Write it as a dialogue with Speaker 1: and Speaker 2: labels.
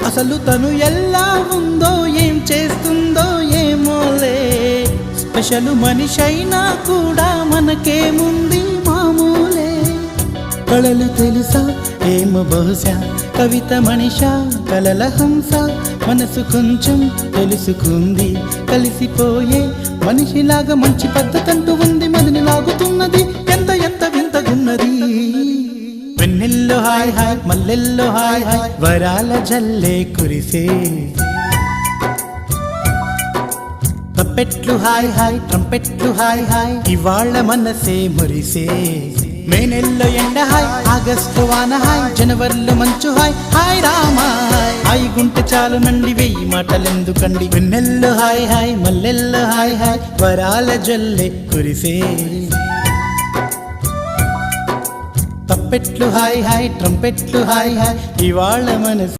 Speaker 1: అసలు తను ఎలా ఉందో ఏం చేస్తుందో ఏమోలే, స్పెషల్ మనిషైనా కూడా మనకేముంది మామూలే. కళలు తెలుసా ఏమో బహుశా, కవిత మనిషా కలల హంస, మనసు కొంచెం తెలుసుకుంది కలిసిపోయే మనిషిలాగా, మంచి పద్ధతంటూ ఉంది మదిని లాగుతున్నది, ఎంత ఎంత వింతగున్నది. వెన్నెల్లో హాయ్ హాయ్ మల్లెల్లో హాయ్ హాయ్, వరాల జల్లే కురిసే. తప్పెట్లు హాయ్ హాయ్ ట్రంపెట్లు హాయ్ హాయ్, ఇవాళ మనసే మురిసే. మే నెల్లో ఎండ హాయ్, ఆగస్టు వాన హాయ్, జనవరిలో మంచు హాయ్, హాయ్ రామా హాయ్ గుంటె చాలు నండి వెయ్యి మాటలెందుకండి. వెన్నెల్లో హాయ్ హాయ్ మల్లెల్లో హాయ్ హాయ్, వరాల జల్లే కురిసే. తప్పెట్లు హాయ్ హాయ్ ట్రంపెట్లు హాయ్ హాయ్, ఇవాళ మనసు